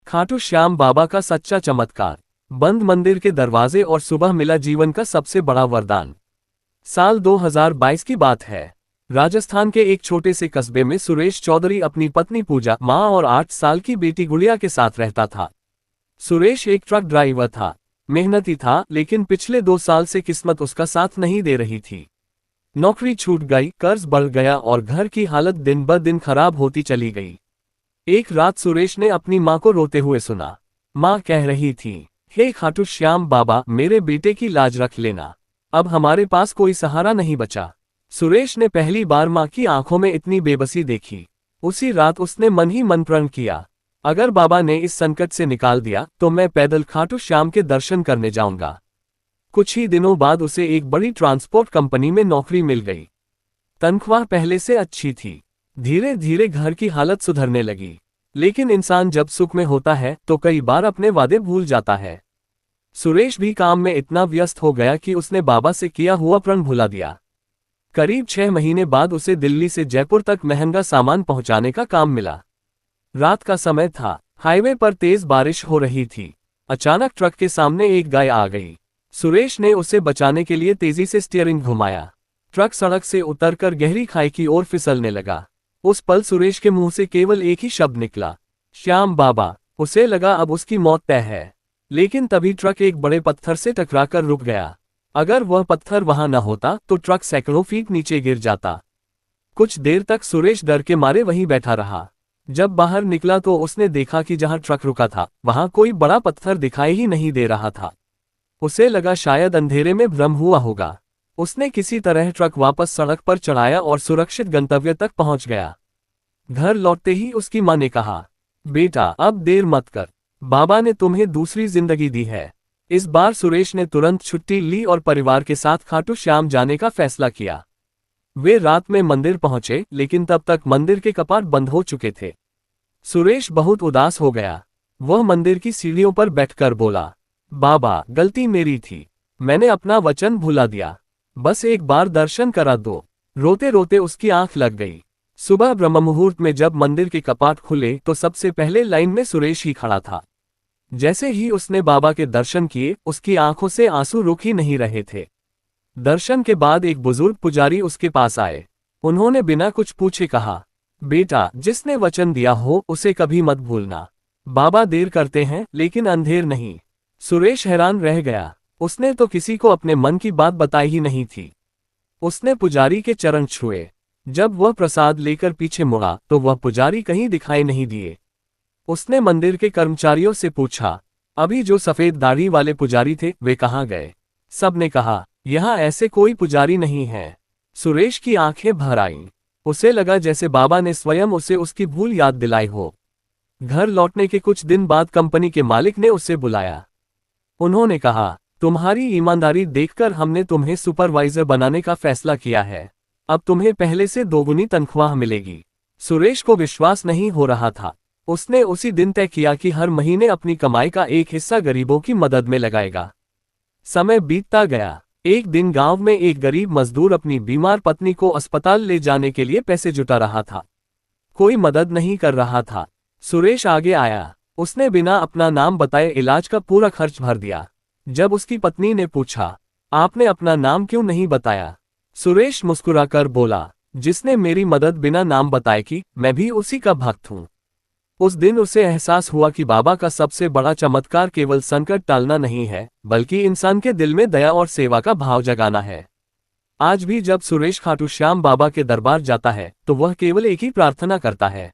खाटू श्याम बाबा का सच्चा चमत्कार। बंद मंदिर के दरवाजे और सुबह मिला जीवन का सबसे बड़ा वरदान। साल 2022 की बात है। राजस्थान के एक छोटे से कस्बे में सुरेश चौधरी अपनी पत्नी पूजा, माँ और 8 साल की बेटी गुड़िया के साथ रहता था। सुरेश एक ट्रक ड्राइवर था, मेहनती था, लेकिन पिछले 2 साल से किस्मत उसका साथ नहीं दे रही थी। नौकरी छूट गई, कर्ज बढ़ गया और घर की हालत दिन ब दिन खराब होती चली गई। एक रात सुरेश ने अपनी माँ को रोते हुए सुना। माँ कह रही थी, हे खाटू श्याम बाबा, मेरे बेटे की लाज रख लेना, अब हमारे पास कोई सहारा नहीं बचा। सुरेश ने पहली बार माँ की आंखों में इतनी बेबसी देखी। उसी रात उसने मन ही मन प्रण किया, अगर बाबा ने इस संकट से निकाल दिया तो मैं पैदल खाटू श्याम के दर्शन करने जाऊंगा। कुछ ही दिनों बाद उसे एक बड़ी ट्रांसपोर्ट कंपनी में नौकरी मिल गई। तनख्वाह पहले से अच्छी थी। धीरे धीरे घर की हालत सुधरने लगी, लेकिन इंसान जब सुख में होता है तो कई बार अपने वादे भूल जाता है। सुरेश भी काम में इतना व्यस्त हो गया कि उसने बाबा से किया हुआ प्रण भुला दिया। करीब 6 महीने बाद उसे दिल्ली से जयपुर तक महंगा सामान पहुंचाने का काम मिला। रात का समय था, हाईवे पर तेज बारिश हो रही थी। अचानक ट्रक के सामने एक गाय आ गई। सुरेश ने उसे बचाने के लिए तेजी से स्टीयरिंग घुमाया। ट्रक सड़क से उतरकर गहरी खाई की ओर फिसलने लगा। उस पल सुरेश के मुंह से केवल एक ही शब्द निकला, श्याम बाबा। उसे लगा अब उसकी मौत तय है, लेकिन तभी ट्रक एक बड़े पत्थर से टकराकर रुक गया। अगर वह पत्थर वहां न होता तो ट्रक सैकड़ों फीट नीचे गिर जाता। कुछ देर तक सुरेश डर के मारे वहीं बैठा रहा। जब बाहर निकला तो उसने देखा कि जहां ट्रक रुका था वहां कोई बड़ा पत्थर दिखाई ही नहीं दे रहा था। उसे लगा शायद अंधेरे में भ्रम हुआ होगा। उसने किसी तरह ट्रक वापस सड़क पर चढ़ाया और सुरक्षित गंतव्य तक पहुंच गया। घर लौटते ही उसकी मां ने कहा, बेटा अब देर मत कर, बाबा ने तुम्हें दूसरी जिंदगी दी है। इस बार सुरेश ने तुरंत छुट्टी ली और परिवार के साथ खाटू श्याम जाने का फैसला किया। वे रात में मंदिर पहुंचे, लेकिन तब तक मंदिर के कपाट बंद हो चुके थे। सुरेश बहुत उदास हो गया। वह मंदिर की सीढ़ियों पर बैठकर बोला, बाबा गलती मेरी थी, मैंने अपना वचन भुला दिया, बस एक बार दर्शन करा दो। रोते रोते उसकी आंख लग गई। सुबह ब्रह्म मुहूर्त में जब मंदिर के कपाट खुले तो सबसे पहले लाइन में सुरेश ही खड़ा था। जैसे ही उसने बाबा के दर्शन किए, उसकी आंखों से आंसू रुक ही नहीं रहे थे। दर्शन के बाद एक बुजुर्ग पुजारी उसके पास आए। उन्होंने बिना कुछ पूछे कहा, बेटा जिसने वचन दिया हो उसे कभी मत भूलना। बाबा देर करते हैं लेकिन अंधेर नहीं। सुरेश हैरान रह गया। उसने तो किसी को अपने मन की बात बताई ही नहीं थी। उसने पुजारी के चरण छुए। जब वह प्रसाद लेकर पीछे मुड़ा तो वह पुजारी कहीं दिखाई नहीं दिए। उसने मंदिर के कर्मचारियों से पूछा, अभी जो सफेद दाढ़ी वाले पुजारी थे वे कहाँ गए? सबने कहा, यहाँ ऐसे कोई पुजारी नहीं है। सुरेश की आंखें भर आईं। उसे लगा जैसे बाबा ने स्वयं उसे उसकी भूल याद दिलाई हो। घर लौटने के कुछ दिन बाद कंपनी के मालिक ने उसे बुलाया। उन्होंने कहा, तुम्हारी ईमानदारी देखकर हमने तुम्हें सुपरवाइजर बनाने का फैसला किया है। अब तुम्हें पहले से 2 गुनी तनख्वाह मिलेगी। सुरेश को विश्वास नहीं हो रहा था। उसने उसी दिन तय किया कि हर महीने अपनी कमाई का एक हिस्सा गरीबों की मदद में लगाएगा। समय बीतता गया। एक दिन गांव में एक गरीब मजदूर अपनी बीमार पत्नी को अस्पताल ले जाने के लिए पैसे जुटा रहा था। कोई मदद नहीं कर रहा था। सुरेश आगे आया। उसने बिना अपना नाम बताए इलाज का पूरा खर्च भर दिया। जब उसकी पत्नी ने पूछा, आपने अपना नाम क्यों नहीं बताया? सुरेश मुस्कुराकर बोला, जिसने मेरी मदद बिना नाम बताए की, मैं भी उसी का भक्त हूं। उस दिन उसे एहसास हुआ कि बाबा का सबसे बड़ा चमत्कार केवल संकट टालना नहीं है, बल्कि इंसान के दिल में दया और सेवा का भाव जगाना है। आज भी जब सुरेश खाटू श्याम बाबा के दरबार जाता है तो वह केवल एक ही प्रार्थना करता है,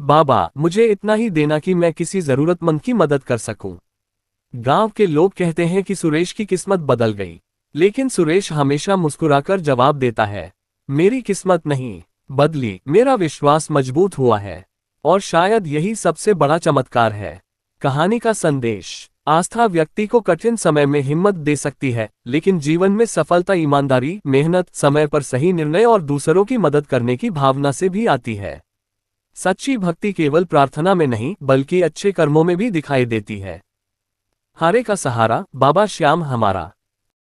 बाबा मुझे इतना ही देना कि मैं किसी जरूरतमंद की मदद कर सकूं। गांव के लोग कहते हैं कि सुरेश की किस्मत बदल गई, लेकिन सुरेश हमेशा मुस्कुराकर जवाब देता है, मेरी किस्मत नहीं बदली, मेरा विश्वास मजबूत हुआ है। और शायद यही सबसे बड़ा चमत्कार है। कहानी का संदेश, आस्था व्यक्ति को कठिन समय में हिम्मत दे सकती है, लेकिन जीवन में सफलता ईमानदारी, मेहनत, समय पर सही निर्णय और दूसरों की मदद करने की भावना से भी आती है। सच्ची भक्ति केवल प्रार्थना में नहीं बल्कि अच्छे कर्मों में भी दिखाई देती है। हारे का सहारा, बाबा श्याम हमारा।